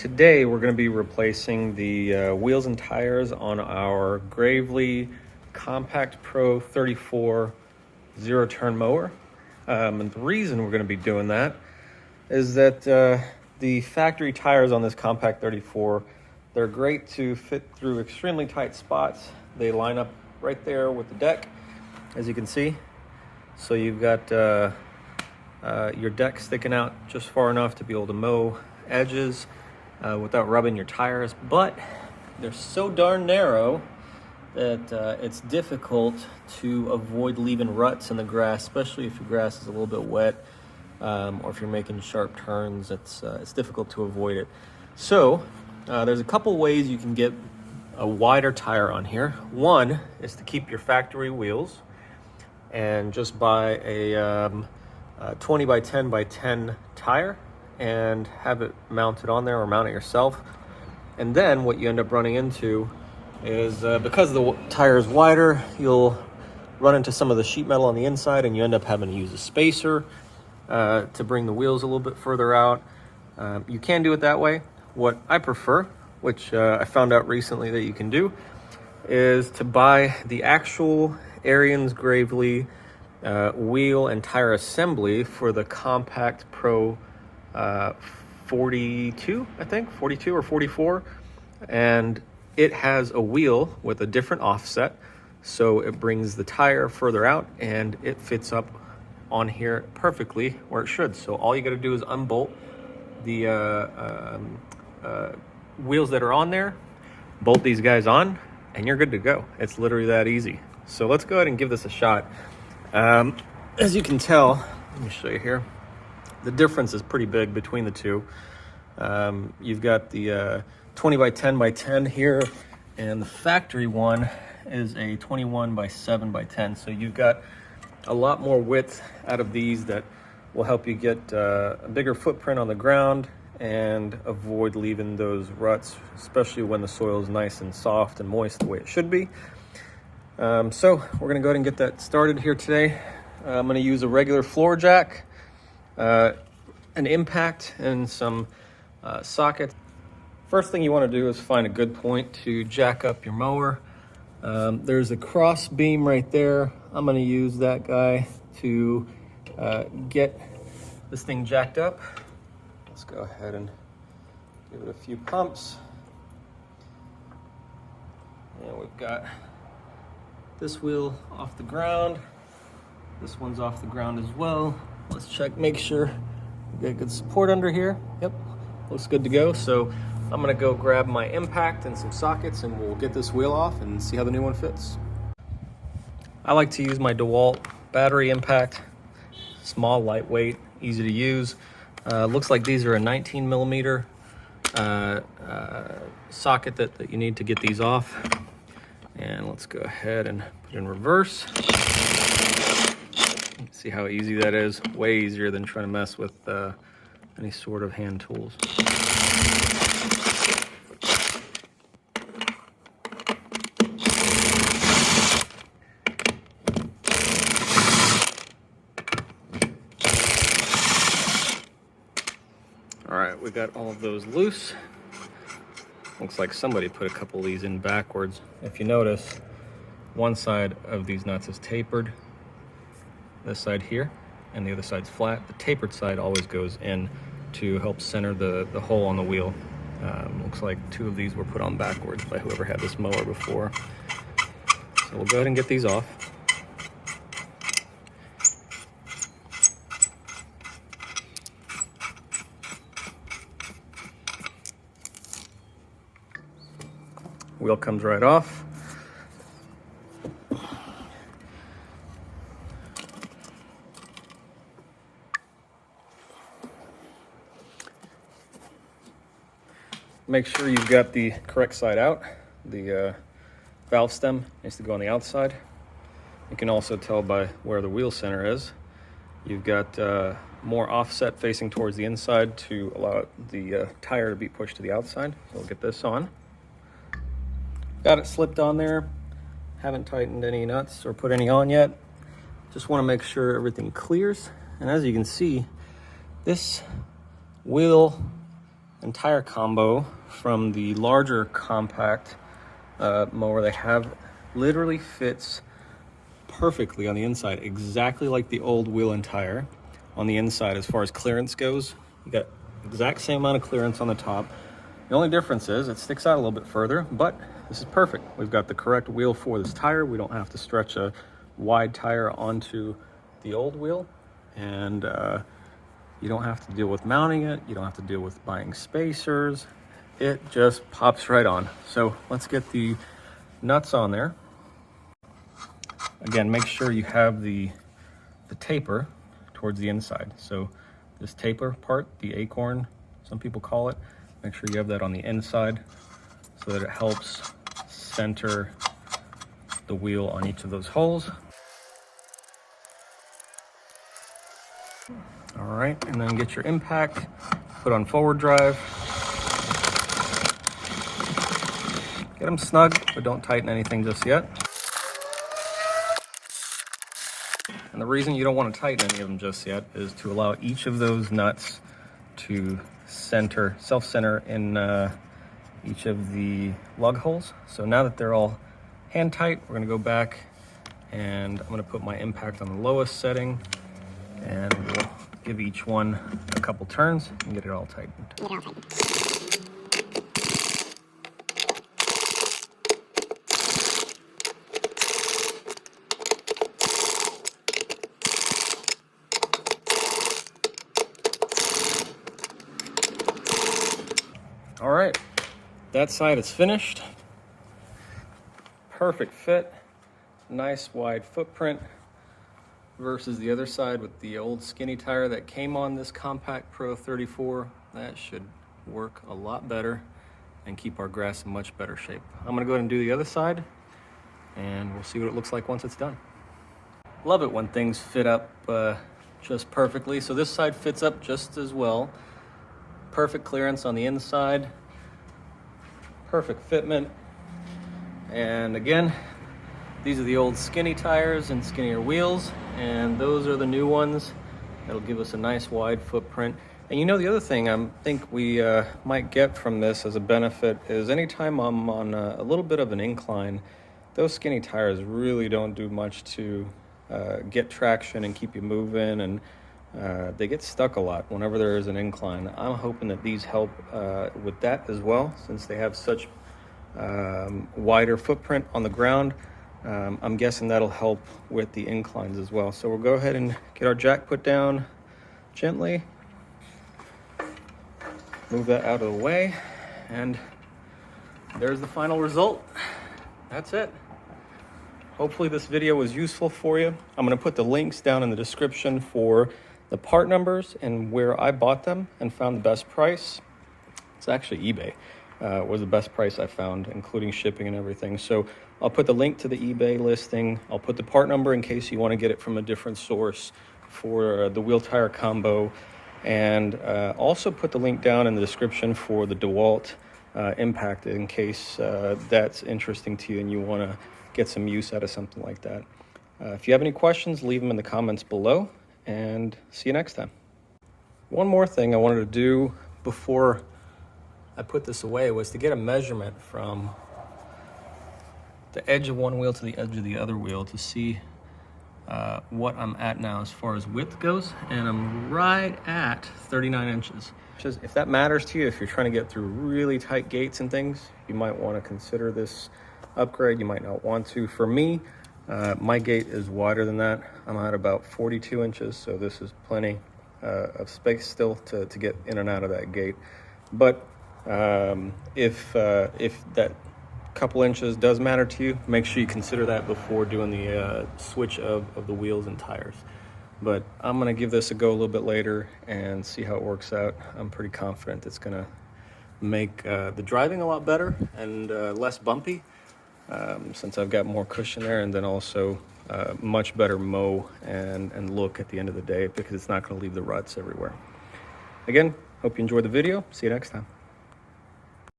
Today we're going to be replacing the wheels and tires on our Gravely Compact Pro 34 zero-turn mower. And the reason we're going to be doing that is that the factory tires on this Compact 34, they're great to fit through extremely tight spots. They line up right there with the deck, as you can see. So you've got your deck sticking out just far enough to be able to mow edges without rubbing your tires, but they're so darn narrow that it's difficult to avoid leaving ruts in the grass, especially if your grass is a little bit wet, or if you're making sharp turns. It's difficult to avoid it. So there's a couple ways you can get a wider tire on here. One is to keep your factory wheels and just buy a 20 by 10 by 10 tire and have it mounted on there, or mount it yourself. And then what you end up running into is because the tire is wider, you'll run into some of the sheet metal on the inside, and you end up having to use a spacer to bring the wheels a little bit further out. You can do it that way. What I prefer, which I found out recently that you can do, is to buy the actual Ariens Gravely wheel and tire assembly for the Compact Pro 42, I think, 42 or 44. And it has a wheel with a different offset, so it brings the tire further out and it fits up on here perfectly where it should. So all you got to do is unbolt the wheels that are on there, bolt these guys on, and you're good to go. It's literally that easy. So let's go ahead and give this a shot. As you can tell, let me show you here, the difference is pretty big between the two. You've got the 20 by 10 by 10 here, and the factory one is a 21 by 7 by 10. So you've got a lot more width out of these that will help you get a bigger footprint on the ground and avoid leaving those ruts, especially when the soil is nice and soft and moist the way it should be. So we're gonna go ahead and get that started here today. I'm gonna use a regular floor jack, an impact, and some sockets. First thing you want to do is find a good point to jack up your mower. There's a cross beam right there. I'm going to use that guy to get this thing jacked up. Let's go ahead and give it a few pumps. And we've got this wheel off the ground. This one's off the ground as well. Let's check, make sure we get good support under here. Yep, looks good to go. So I'm gonna go grab my impact and some sockets, and we'll get this wheel off and see how the new one fits. I like to use my DeWalt battery impact. Small, lightweight, easy to use. Looks like these are a 19 millimeter socket that you need to get these off. And let's go ahead and put it in reverse. See how easy that is? Way easier than trying to mess with any sort of hand tools. All right, we got all of those loose. Looks like somebody put a couple of these in backwards. If you notice, one side of these nuts is tapered, this side here, and the other side's flat. The tapered side always goes in to help center the hole on the wheel. Looks like two of these were put on backwards by whoever had this mower before. So we'll go ahead and get these off. Wheel comes right off. Make sure you've got the correct side out. The valve stem needs to go on the outside. You can also tell by where the wheel center is. You've got more offset facing towards the inside to allow the tire to be pushed to the outside. So we'll get this on. Got it slipped on there. Haven't tightened any nuts or put any on yet. Just want to make sure everything clears. And as you can see, this wheel entire combo from the larger compact mower they have literally fits perfectly on the inside, exactly like the old wheel and tire on the inside. As far as clearance goes, you got exact same amount of clearance on the top. The only difference is it sticks out a little bit further, but this is perfect. We've got the correct wheel for this tire. We don't have to stretch a wide tire onto the old wheel, and you don't have to deal with mounting it. You don't have to deal with buying spacers. It just pops right on. So let's get the nuts on there. Again, make sure you have the taper towards the inside. So this taper part, the acorn, some people call it, make sure you have that on the inside so that it helps center the wheel on each of those holes. All right, and then get your impact, put on forward drive. Get them snug, but don't tighten anything just yet. And the reason you don't want to tighten any of them just yet is to allow each of those nuts to self-center in each of the lug holes. So now that they're all hand tight, we're going to go back and I'm going to put my impact on the lowest setting, and we'll give each one a couple turns and get it all tightened. All right, that side is finished. Perfect fit, nice wide footprint versus the other side with the old skinny tire that came on this Compact Pro 34. That should work a lot better and keep our grass in much better shape. I'm gonna go ahead and do the other side and we'll see what it looks like once it's done. Love it when things fit up just perfectly. So this side fits up just as well. Perfect clearance on the inside, perfect fitment. And again, these are the old skinny tires and skinnier wheels, and those are the new ones. That'll give us a nice wide footprint. And you know, the other thing I think we might get from this as a benefit is anytime I'm on a little bit of an incline, those skinny tires really don't do much to get traction and keep you moving, and they get stuck a lot whenever there is an incline. I'm hoping that these help with that as well, since they have such wider footprint on the ground. I'm guessing that'll help with the inclines as well. So we'll go ahead and get our jack put down gently, move that out of the way, and there's the final result. That's it. Hopefully this video was useful for you. I'm going to put the links down in the description for the part numbers and where I bought them and found the best price. It's actually eBay was the best price I found, including shipping and everything. So I'll put the link to the eBay listing. I'll put the part number in case you want to get it from a different source for the wheel tire combo, and also put the link down in the description for the DeWalt impact in case that's interesting to you and you want to get some use out of something like that. If you have any questions, leave them in the comments below, and see you next time. One more thing I wanted to do before I put this away was to get a measurement from the edge of one wheel to the edge of the other wheel to see what I'm at now as far as width goes, and I'm right at 39 inches. If that matters to you, if you're trying to get through really tight gates and things, you might want to consider this upgrade. You might not want to. For me, my gate is wider than that. I'm at about 42 inches, so this is plenty of space still to get in and out of that gate. But if that couple inches does matter to you, make sure you consider that before doing the switch of the wheels and tires. But I'm going to give this a go a little bit later and see how it works out. I'm pretty confident it's going to make the driving a lot better and less bumpy, since I've got more cushion there, and then also much better mow and look at the end of the day, because it's not going to leave the ruts everywhere. Again, hope you enjoyed the video. See you next time.